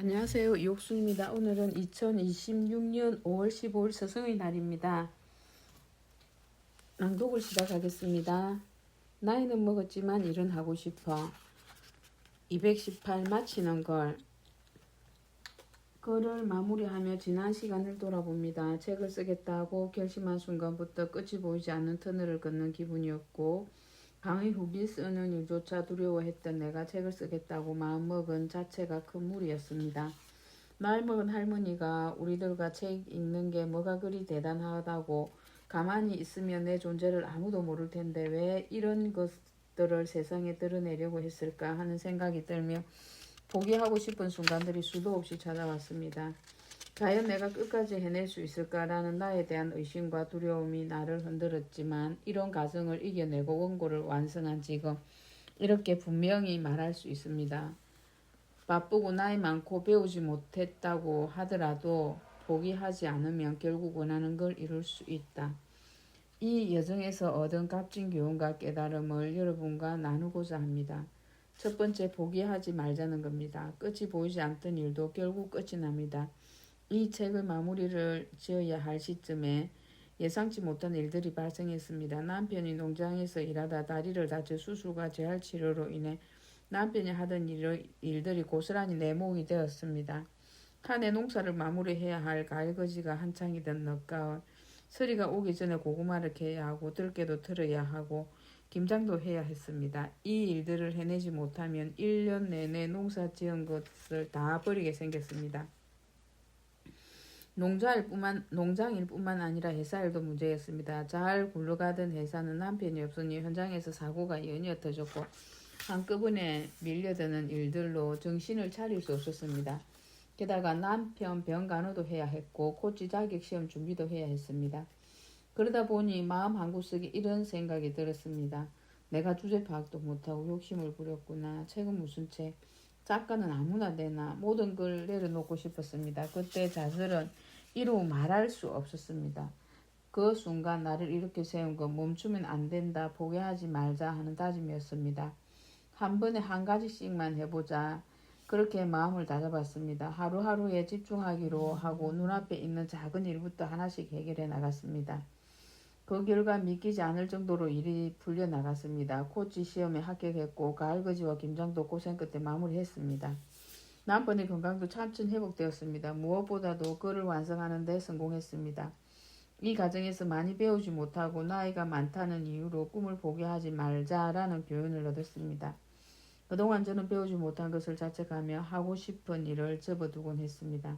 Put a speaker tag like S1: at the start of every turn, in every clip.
S1: 안녕하세요. 이옥수입니다. 오늘은 2026년 5월 15일 스승의 날입니다. 낭독을 시작하겠습니다. 나이는 먹었지만 일은 하고 싶어. 218 마치는 글을 마무리하며 지난 시간을 돌아봅니다. 책을 쓰겠다고 결심한 순간부터 끝이 보이지 않는 터널을 걷는 기분이었고 강의 후기 쓰는 일조차 두려워했던 내가 책을 쓰겠다고 마음먹은 자체가 큰 무리였습니다. 나이 먹은 할머니가 우리들과 책 읽는 게 뭐가 그리 대단하다고 가만히 있으면 내 존재를 아무도 모를 텐데 왜 이런 것들을 세상에 드러내려고 했을까 하는 생각이 들며 포기하고 싶은 순간들이 수도 없이 찾아왔습니다. 과연 내가 끝까지 해낼 수 있을까라는 나에 대한 의심과 두려움이 나를 흔들었지만 이런 가정을 이겨내고 원고를 완성한 지금 이렇게 분명히 말할 수 있습니다. 바쁘고 나이 많고 배우지 못했다고 하더라도 포기하지 않으면 결국 원하는 걸 이룰 수 있다. 이 여정에서 얻은 값진 교훈과 깨달음을 여러분과 나누고자 합니다. 첫 번째, 포기하지 말자는 겁니다. 끝이 보이지 않던 일도 결국 끝이 납니다. 이 책의 마무리를 지어야 할 시점에 예상치 못한 일들이 발생했습니다. 남편이 농장에서 일하다 다리를 다쳐 수술과 재활치료로 인해 남편이 하던 일들이 고스란히 내 몫이 되었습니다. 한 해 농사를 마무리해야 할 가을거지가 한창이던 늦가을, 서리가 오기 전에 고구마를 캐야 하고 들깨도 털어야 하고 김장도 해야 했습니다. 이 일들을 해내지 못하면 1년 내내 농사 지은 것을 다 버리게 생겼습니다. 농장일뿐만 아니라 회사일도 문제였습니다. 잘 굴러가던 회사는 남편이 없으니 현장에서 사고가 연이어 터졌고 한꺼번에 밀려드는 일들로 정신을 차릴 수 없었습니다. 게다가 남편 병간호도 해야 했고 코치 자격 시험 준비도 해야 했습니다. 그러다 보니 마음 한구석에 이런 생각이 들었습니다. 내가 주제 파악도 못하고 욕심을 부렸구나. 책은 무슨 책? 작가는 아무나 되나? 모든 걸 내려놓고 싶었습니다. 그때 자설은 이루 말할 수 없었습니다. 그 순간 나를 이렇게 세운 건 멈추면 안 된다, 포기하지 말자 하는 다짐이었습니다. 한 번에 한 가지씩만 해보자. 그렇게 마음을 다잡았습니다. 하루하루에 집중하기로 하고 눈앞에 있는 작은 일부터 하나씩 해결해 나갔습니다. 그 결과 믿기지 않을 정도로 일이 풀려 나갔습니다. 코치 시험에 합격했고 가을거지와 김장도 고생 끝에 마무리했습니다. 남편의 건강도 차츰 회복되었습니다. 무엇보다도 글을 완성하는 데 성공했습니다. 이 과정에서 많이 배우지 못하고 나이가 많다는 이유로 꿈을 포기하지 말자라는 교훈을 얻었습니다. 그동안 저는 배우지 못한 것을 자책하며 하고 싶은 일을 접어두곤 했습니다.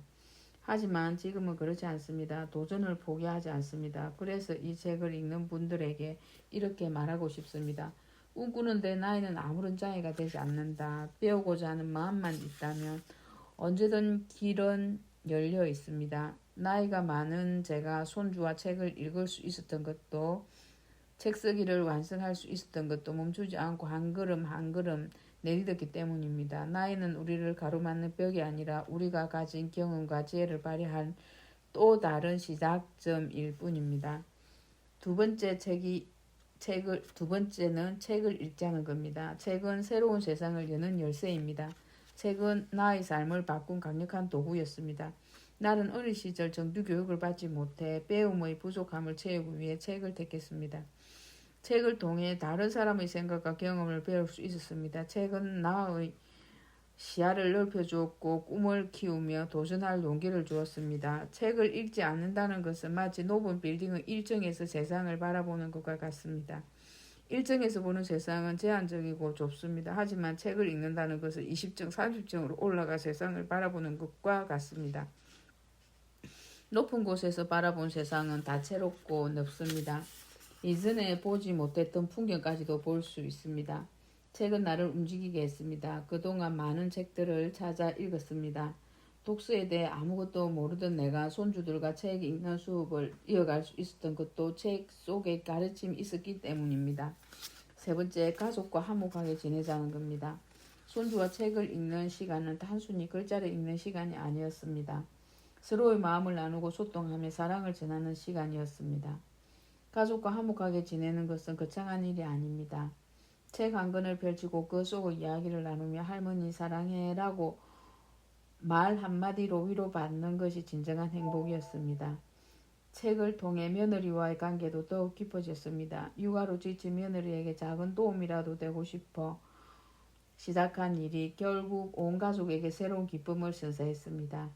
S1: 하지만 지금은 그렇지 않습니다. 도전을 포기하지 않습니다. 그래서 이 책을 읽는 분들에게 이렇게 말하고 싶습니다. 꿈꾸는데 나이는 아무런 장애가 되지 않는다. 배우고자 하는 마음만 있다면 언제든 길은 열려 있습니다. 나이가 많은 제가 손주와 책을 읽을 수 있었던 것도 책 쓰기를 완성할 수 있었던 것도 멈추지 않고 한 걸음 한 걸음 내딛었기 때문입니다. 나이는 우리를 가로막는 벽이 아니라 우리가 가진 경험과 지혜를 발휘한 또 다른 시작점일 뿐입니다. 두 번째는 책을 읽자는 겁니다. 책은 새로운 세상을 여는 열쇠입니다. 책은 나의 삶을 바꾼 강력한 도구였습니다. 나는 어린 시절 정규 교육을 받지 못해 배움의 부족함을 채우기 위해 책을 택했습니다. 책을 통해 다른 사람의 생각과 경험을 배울 수 있었습니다. 책은 나의 시야를 넓혀주었고 꿈을 키우며 도전할 용기를 주었습니다. 책을 읽지 않는다는 것은 마치 높은 빌딩의 1층에서 세상을 바라보는 것과 같습니다. 1층에서 보는 세상은 제한적이고 좁습니다. 하지만 책을 읽는다는 것은 20층, 30층으로 올라가 세상을 바라보는 것과 같습니다. 높은 곳에서 바라본 세상은 다채롭고 넓습니다. 이전에 보지 못했던 풍경까지도 볼 수 있습니다. 책은 나를 움직이게 했습니다. 그동안 많은 책들을 찾아 읽었습니다. 독서에 대해 아무것도 모르던 내가 손주들과 책 읽는 수업을 이어갈 수 있었던 것도 책 속에 가르침이 있었기 때문입니다. 세 번째, 가족과 화목하게 지내자는 겁니다. 손주와 책을 읽는 시간은 단순히 글자를 읽는 시간이 아니었습니다. 서로의 마음을 나누고 소통하며 사랑을 전하는 시간이었습니다. 가족과 화목하게 지내는 것은 거창한 일이 아닙니다. 책 한 권을 펼치고 그 속의 이야기를 나누며 할머니 사랑해 라고 말 한마디로 위로받는 것이 진정한 행복이었습니다. 책을 통해 며느리와의 관계도 더욱 깊어졌습니다. 육아로 지친 며느리에게 작은 도움이라도 되고 싶어 시작한 일이 결국 온 가족에게 새로운 기쁨을 선사했습니다.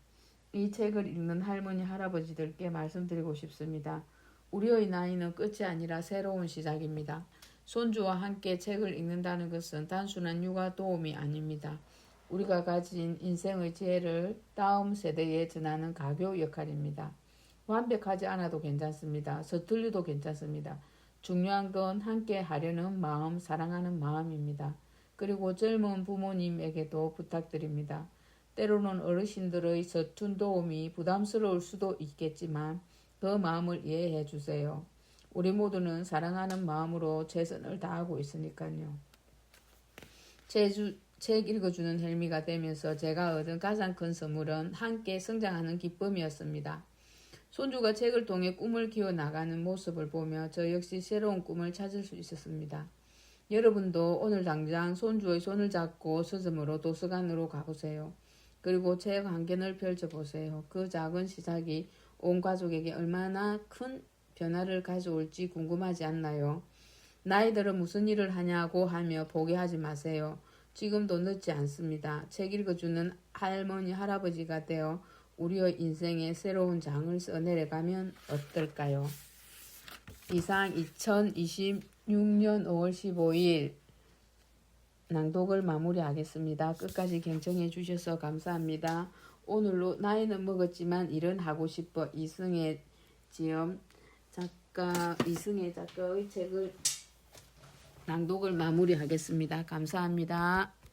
S1: 이 책을 읽는 할머니, 할아버지들께 말씀드리고 싶습니다. 우리의 나이는 끝이 아니라 새로운 시작입니다. 손주와 함께 책을 읽는다는 것은 단순한 육아 도움이 아닙니다. 우리가 가진 인생의 지혜를 다음 세대에 전하는 가교 역할입니다. 완벽하지 않아도 괜찮습니다. 서툴려도 괜찮습니다. 중요한 건 함께 하려는 마음, 사랑하는 마음입니다. 그리고 젊은 부모님에게도 부탁드립니다. 때로는 어르신들의 서툰 도움이 부담스러울 수도 있겠지만 그 마음을 이해해 주세요. 우리 모두는 사랑하는 마음으로 최선을 다하고 있으니까요. 책 읽어주는 헬미가 되면서 제가 얻은 가장 큰 선물은 함께 성장하는 기쁨이었습니다. 손주가 책을 통해 꿈을 키워나가는 모습을 보며 저 역시 새로운 꿈을 찾을 수 있었습니다. 여러분도 오늘 당장 손주의 손을 잡고 서점으로 도서관으로 가보세요. 그리고 책 한 권을 펼쳐보세요. 그 작은 시작이 온 가족에게 얼마나 큰 변화를 가져올지 궁금하지 않나요? 나이 들어 무슨 일을 하냐고 하며 포기하지 마세요. 지금도 늦지 않습니다. 책 읽어주는 할머니, 할아버지가 되어 우리의 인생에 새로운 장을 써내려가면 어떨까요? 이상 2026년 5월 15일 낭독을 마무리하겠습니다. 끝까지 경청해 주셔서 감사합니다. 오늘로 나이는 먹었지만 일은 하고 싶어 이승의 작가의 책을 낭독을 마무리하겠습니다. 감사합니다.